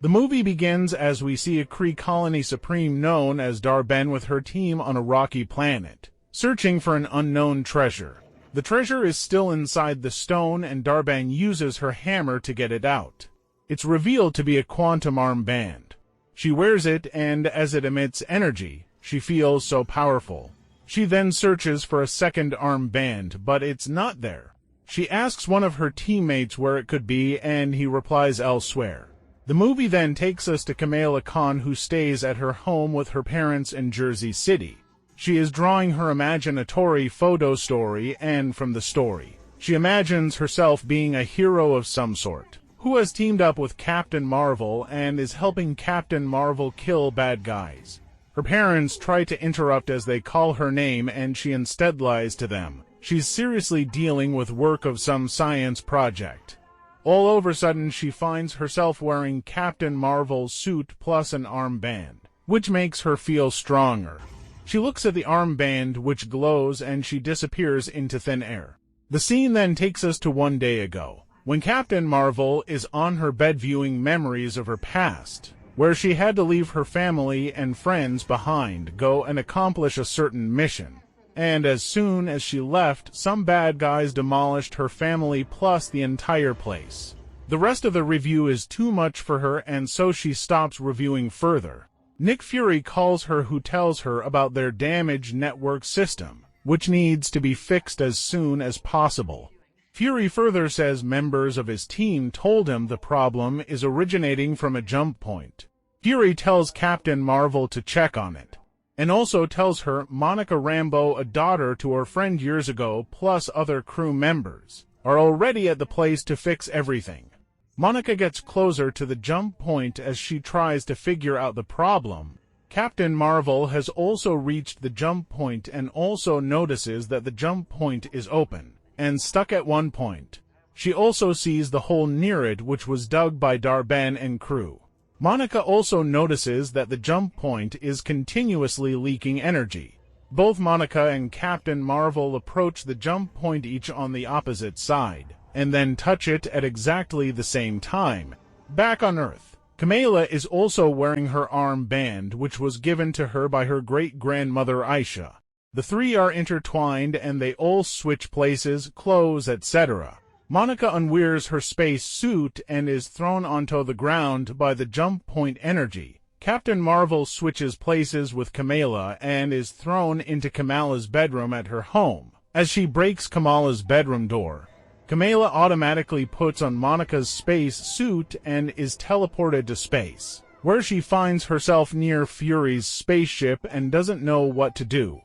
The movie begins as we see a Kree colony supreme known as Dar-Ben with her team on a rocky planet, searching for an unknown treasure. The treasure is still inside the stone, and Dar-Ben uses her hammer to get it out. It's revealed to be a quantum armband. She wears it, and as it emits energy, she feels so powerful. She then searches for a second armband, but it's not there. She asks one of her teammates where it could be, and he replies elsewhere. The movie then takes us to Kamala Khan, who stays at her home with her parents in Jersey City. She is drawing her imaginatory photo story, and from the story, she imagines herself being a hero of some sort, who has teamed up with Captain Marvel and is helping Captain Marvel kill bad guys. Her parents try to interrupt as they call her name, and she instead lies to them. She's seriously dealing with work of some science project. All of a sudden, she finds herself wearing Captain Marvel's suit plus an armband, which makes her feel stronger. She looks at the armband, which glows, and she disappears into thin air. The scene then takes us to one day ago, when Captain Marvel is on her bed viewing memories of her past, where she had to leave her family and friends behind, go and accomplish a certain mission. And as soon as she left, some bad guys demolished her family plus the entire place. The rest of the review is too much for her, and so she stops reviewing further. Nick Fury calls her, who tells her about their damaged network system, which needs to be fixed as soon as possible. Fury further says members of his team told him the problem is originating from a jump point. Fury tells Captain Marvel to check on it, and also tells her Monica Rambeau, a daughter to her friend years ago, plus other crew members, are already at the place to fix everything. Monica gets closer to the jump point as she tries to figure out the problem. Captain Marvel has also reached the jump point and also notices that the jump point is open and stuck at one point. She also sees the hole near it, which was dug by Dar-Ben and crew. Monica also notices that the jump point is continuously leaking energy. Both Monica and Captain Marvel approach the jump point each on the opposite side, and then touch it at exactly the same time. Back on Earth, Kamala is also wearing her armband, which was given to her by her great-grandmother Aisha. The three are intertwined, and they all switch places, clothes, etc. Monica unwears her space suit and is thrown onto the ground by the jump point energy. Captain Marvel switches places with Kamala and is thrown into Kamala's bedroom at her home. As she breaks Kamala's bedroom door, Kamala automatically puts on Monica's space suit and is teleported to space, where she finds herself near Fury's spaceship and doesn't know what to do.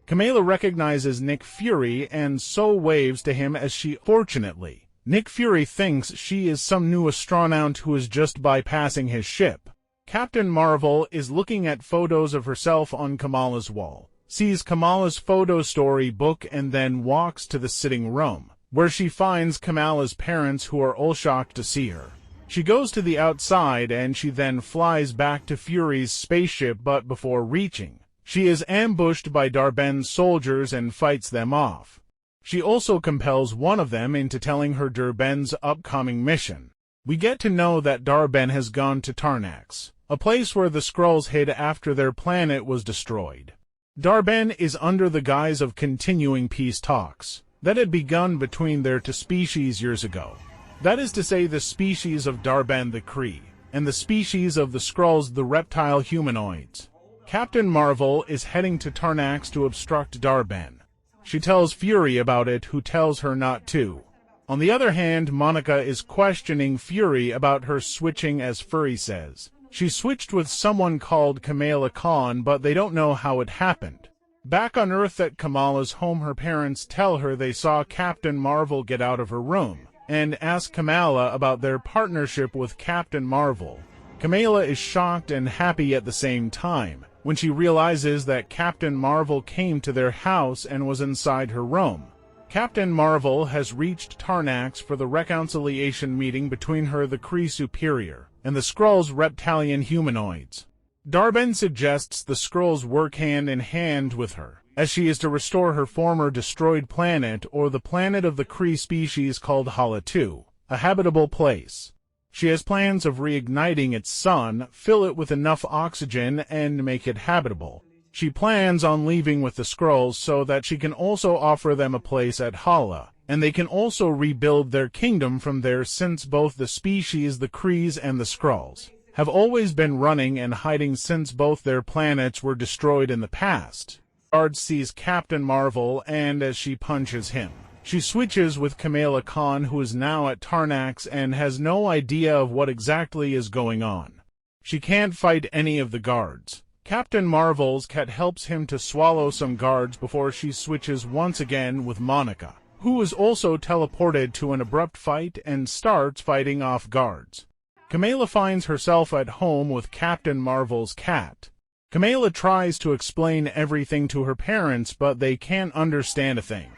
Kamala recognizes Nick Fury and so waves to him as she. Fortunately, Nick Fury thinks she is some new astronaut who is just bypassing his ship. Captain Marvel is looking at photos of herself on Kamala's wall, sees Kamala's photo story book, and then walks to the sitting room, where she finds Kamala's parents, who are all shocked to see her. She goes to the outside and she then flies back to Fury's spaceship, but before reaching, she is ambushed by Dar-Ben's soldiers and fights them off. She also compels one of them into telling her Dar-Ben's upcoming mission. We get to know that Dar-Ben has gone to Tarnax, a place where the Skrulls hid after their planet was destroyed. Dar-Ben is under the guise of continuing peace talks that had begun between their two species years ago. That is to say, the species of Dar-Ben, the Kree, and the species of the Skrulls, the reptile humanoids. Captain Marvel is heading to Tarnax to obstruct Dar-Ben. She tells Fury about it, who tells her not to. On the other hand, Monica is questioning Fury about her switching, as Fury says she switched with someone called Kamala Khan, but they don't know how it happened. Back on Earth at Kamala's home, her parents tell her they saw Captain Marvel get out of her room and ask Kamala about their partnership with Captain Marvel. Kamala is shocked and happy at the same time when she realizes that Captain Marvel came to their house and was inside her room. Captain Marvel has reached Tarnax for the reconciliation meeting between her, the Kree Superior, and the Skrulls' reptilian humanoids. Dar-Ben suggests the Skrulls work hand in hand with her, as she is to restore her former destroyed planet, or the planet of the Kree species called Hala-2, a habitable place. She has plans of reigniting its sun, fill it with enough oxygen, and make it habitable. She plans on leaving with the Skrulls so that she can also offer them a place at Hala, and they can also rebuild their kingdom from there, since both the species, the Krees and the Skrulls, have always been running and hiding since both their planets were destroyed in the past. Guard sees Captain Marvel, and as she punches him, she switches with Kamala Khan, who is now at Tarnax and has no idea of what exactly is going on. She can't fight any of the guards. Captain Marvel's cat helps him to swallow some guards before she switches once again with Monica, who is also teleported to an abrupt fight and starts fighting off guards. Kamala finds herself at home with Captain Marvel's cat. Kamala tries to explain everything to her parents, but they can't understand a thing.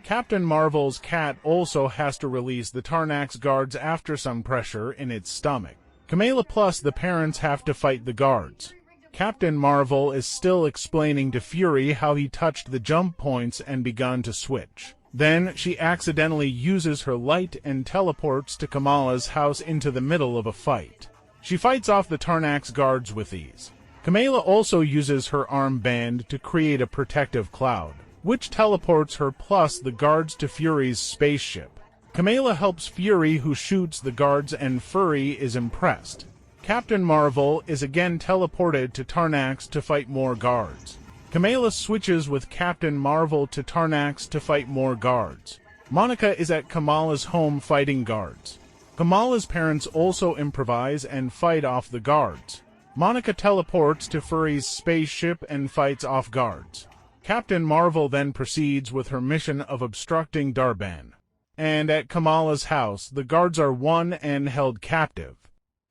Captain Marvel's cat also has to release the Tarnax guards after some pressure in its stomach. Kamala plus the parents have to fight the guards. Captain Marvel is still explaining to Fury how he touched the jump points and begun to switch. Then she accidentally uses her light and teleports to Kamala's house into the middle of a fight. She fights off the Tarnax guards with ease. Kamala also uses her armband to create a protective cloud, which teleports her plus the guards to Fury's spaceship. Kamala helps Fury, who shoots the guards, and Fury is impressed. Captain Marvel is again teleported to Tarnax to fight more guards. Kamala switches with Captain Marvel to Tarnax to fight more guards. Monica is at Kamala's home fighting guards. Kamala's parents also improvise and fight off the guards. Monica teleports to Fury's spaceship and fights off guards. Captain Marvel then proceeds with her mission of obstructing Dar-Benn. And at Kamala's house, the guards are won and held captive.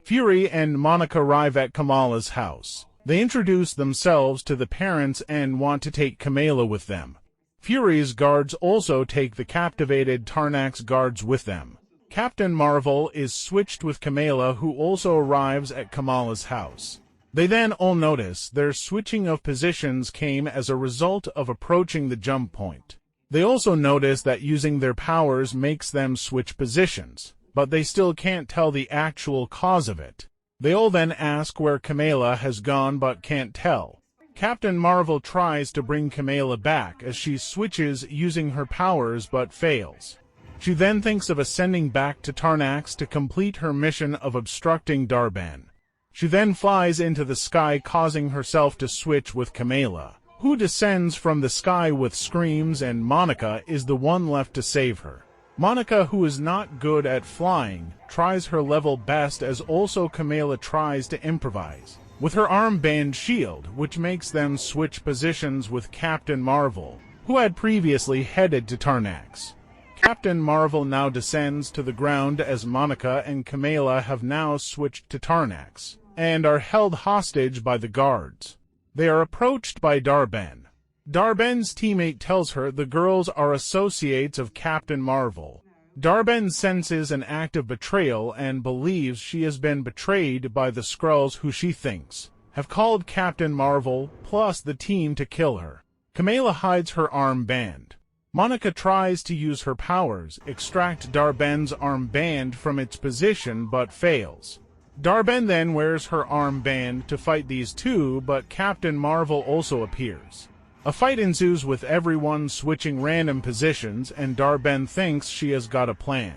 Fury and Monica arrive at Kamala's house. They introduce themselves to the parents and want to take Kamala with them. Fury's guards also take the captivated Tarnax guards with them. Captain Marvel is switched with Kamala, who also arrives at Kamala's house. They then all notice their switching of positions came as a result of approaching the jump point. They also notice that using their powers makes them switch positions, but they still can't tell the actual cause of it. They all then ask where Kamala has gone but can't tell. Captain Marvel tries to bring Kamala back as she switches using her powers but fails. She then thinks of ascending back to Tarnax to complete her mission of obstructing Dar-Benn. She then flies into the sky, causing herself to switch with Kamala, who descends from the sky with screams, and Monica is the one left to save her. Monica, who is not good at flying, tries her level best as also Kamala tries to improvise with her armband shield, which makes them switch positions with Captain Marvel, who had previously headed to Tarnax. Captain Marvel now descends to the ground as Monica and Kamala have now switched to Tarnax and are held hostage by the guards. They are approached by Dar-Benn. Dar-Benn's teammate tells her the girls are associates of Captain Marvel. Dar-Benn senses an act of betrayal and believes she has been betrayed by the Skrulls, who she thinks have called Captain Marvel plus the team to kill her. Kamala hides her armband. Monica tries to use her powers, extract Dar-Benn's armband from its position, but fails. Dar-Benn then wears her armband to fight these two, but Captain Marvel also appears. A fight ensues with everyone switching random positions, and Dar-Benn thinks she has got a plan.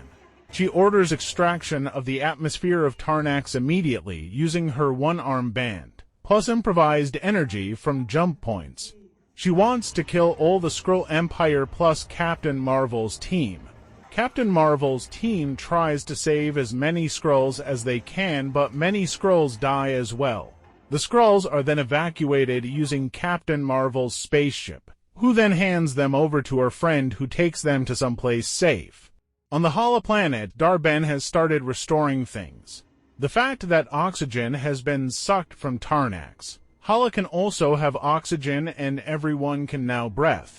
She orders extraction of the atmosphere of Tarnax immediately using her one armband, plus improvised energy from jump points. She wants to kill all the Skrull Empire plus Captain Marvel's team. Captain Marvel's team tries to save as many Skrulls as they can, but many Skrulls die as well. The Skrulls are then evacuated using Captain Marvel's spaceship, who then hands them over to her friend, who takes them to someplace safe. On the Hala planet, Dar-Benn has started restoring things. The fact that oxygen has been sucked from Tarnax. Hala can also have oxygen and everyone can now breathe.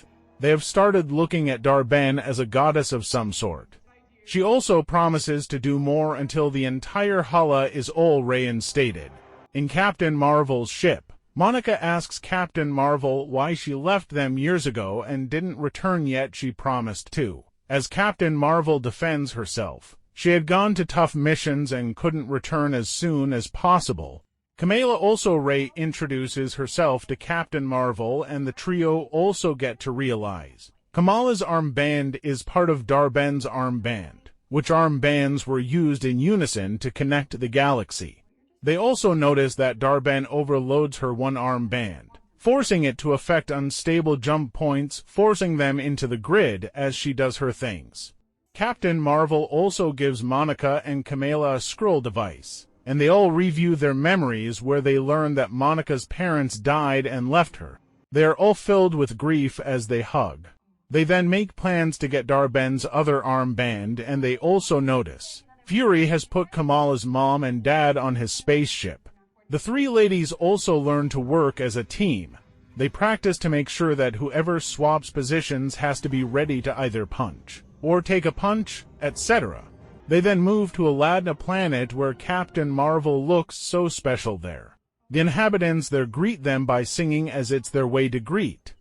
They have started looking at Dar-Benn as a goddess of some sort. She also promises to do more until the entire Hala is all reinstated. In Captain Marvel's ship, Monica asks Captain Marvel why she left them years ago and didn't return yet she promised to. As Captain Marvel defends herself, She had gone to tough missions and couldn't return as soon as possible. Kamala also introduces herself to Captain Marvel, and the trio also get to realize Kamala's armband is part of Dar-Ben's armband, which armbands were used in unison to connect the galaxy. They also notice that Dar-Ben overloads her one armband, forcing it to affect unstable jump points, forcing them into the grid as she does her things. Captain Marvel also gives Monica and Kamala a scroll device, and they all review their memories where they learn that Monica's parents died and left her. They are all filled with grief as they hug. They then make plans to get Dar-Ben's other armband, and they also notice Fury has put Kamala's mom and dad on his spaceship. The three ladies also learn to work as a team. They practice to make sure that whoever swaps positions has to be ready to either punch or take a punch, etc. They then move to Aladna planet where Captain Marvel looks so special there. The inhabitants there greet them by singing as it's their way to greet.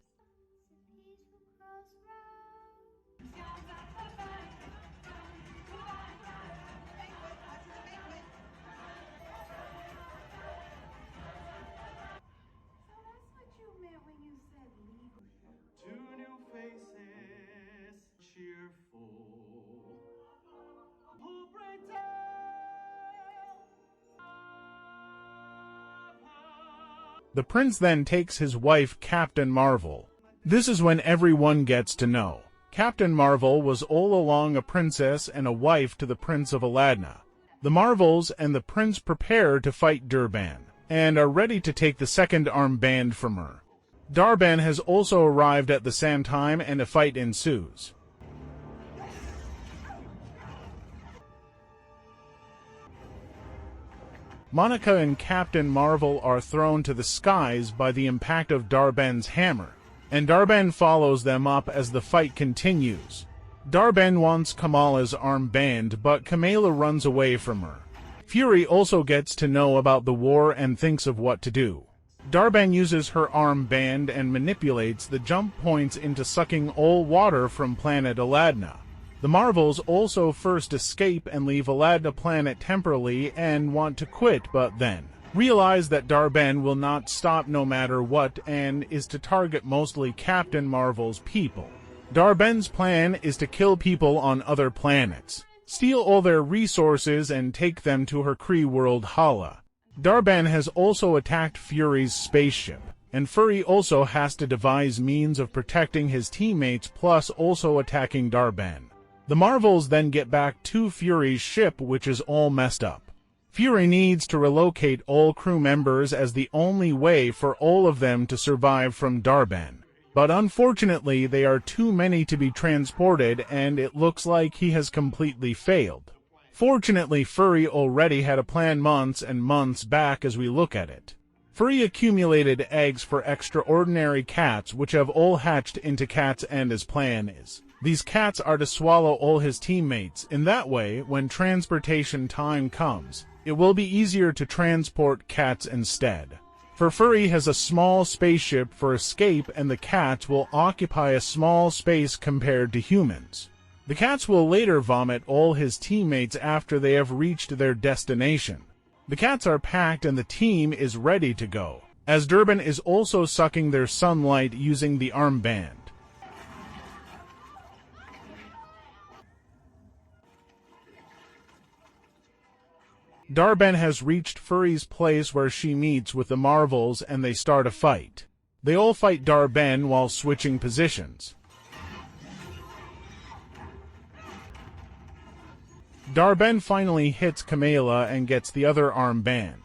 The prince then takes his wife, Captain Marvel. This is when everyone gets to know Captain Marvel was all along a princess and a wife to the Prince of Aladna. The Marvels and the prince prepare to fight Dar-Ben, and are ready to take the second armband from her. Dar-Ben has also arrived at the same time, and a fight ensues. Monica and Captain Marvel are thrown to the skies by the impact of Dar-Ben's hammer, and Dar-Ben follows them up as the fight continues. Dar-Ben wants Kamala's armband, but Kamala runs away from her. Fury also gets to know about the war and thinks of what to do. Dar-Ben uses her armband and manipulates the jump points into sucking all water from planet Aladna. The Marvels also first escape and leave Aladna planet temporarily and want to quit, but then realize that Dar-Ben will not stop no matter what and is to target mostly Captain Marvel's people. Dar-Ben's plan is to kill people on other planets, steal all their resources, and take them to her Kree world Hala. Dar-Ben has also attacked Fury's spaceship, and Fury also has to devise means of protecting his teammates plus also attacking Dar-Ben. The Marvels then get back to Fury's ship, which is all messed up. Fury needs to relocate all crew members as the only way for all of them to survive from Dar-Ben. But unfortunately, they are too many to be transported, and it looks like he has completely failed. Fortunately, Fury already had a plan months and months back as we look at it. Fury accumulated eggs for extraordinary cats, which have all hatched into cats, and his plan is these cats are to swallow all his teammates. In that way, when transportation time comes, it will be easier to transport cats instead. For Fury has a small spaceship for escape, and the cats will occupy a small space compared to humans. The cats will later vomit all his teammates after they have reached their destination. The cats are packed and the team is ready to go, as Dar-Ben is also sucking their sunlight using the armband. Dar-Ben has reached Fury's place where she meets with the Marvels, and they start a fight. They all fight Dar-Ben while switching positions. Dar-Ben finally hits Kamala and gets the other armband.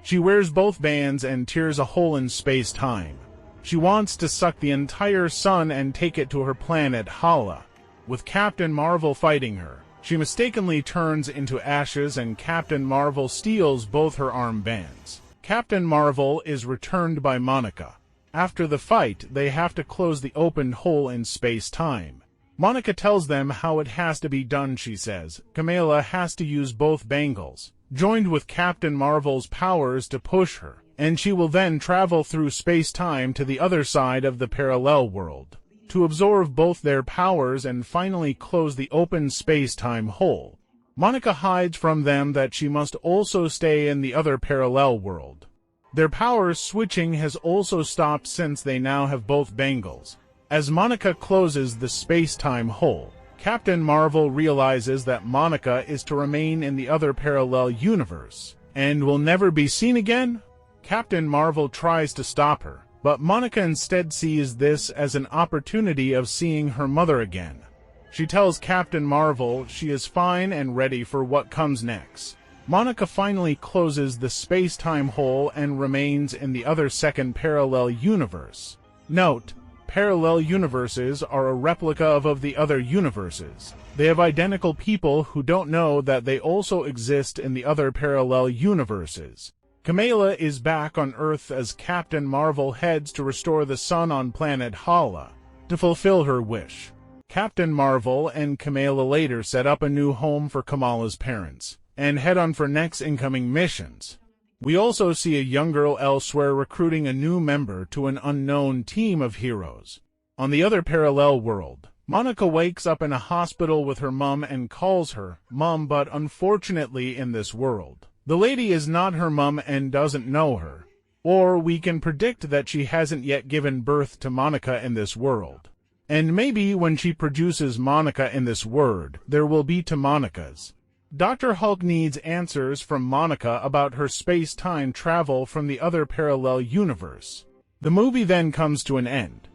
She wears both bands and tears a hole in space-time. She wants to suck the entire sun and take it to her planet Hala. With Captain Marvel fighting her, she mistakenly turns into ashes, and Captain Marvel steals both her armbands. Captain Marvel is returned by Monica. After the fight, they have to close the opened hole in space-time. Monica tells them how it has to be done. She says Kamala has to use both bangles, joined with Captain Marvel's powers, to push her, and she will then travel through space-time to the other side of the parallel world, to absorb both their powers and finally close the open space-time hole. Monica hides from them that she must also stay in the other parallel world. Their power switching has also stopped since they now have both bangles. As Monica closes the space-time hole, Captain Marvel realizes that Monica is to remain in the other parallel universe and will never be seen again. Captain Marvel tries to stop her, but Monica instead sees this as an opportunity of seeing her mother again. She tells Captain Marvel she is fine and ready for what comes next. Monica finally closes the space-time hole and remains in the other second parallel universe. Note: parallel universes are a replica of the other universes. They have identical people who don't know that they also exist in the other parallel universes. Kamala is back on Earth as Captain Marvel heads to restore the sun on planet Hala to fulfill her wish. Captain Marvel and Kamala later set up a new home for Kamala's parents and head on for next incoming missions. We also see a young girl elsewhere recruiting a new member to an unknown team of heroes. On the other parallel world, Monica wakes up in a hospital with her mom and calls her Mom, but unfortunately in this world, the lady is not her mom and doesn't know her. Or we can predict that she hasn't yet given birth to Monica in this world. And maybe when she produces Monica in this world, there will be two Monicas. Dr. Hulk needs answers from Monica about her space-time travel from the other parallel universe. The movie then comes to an end.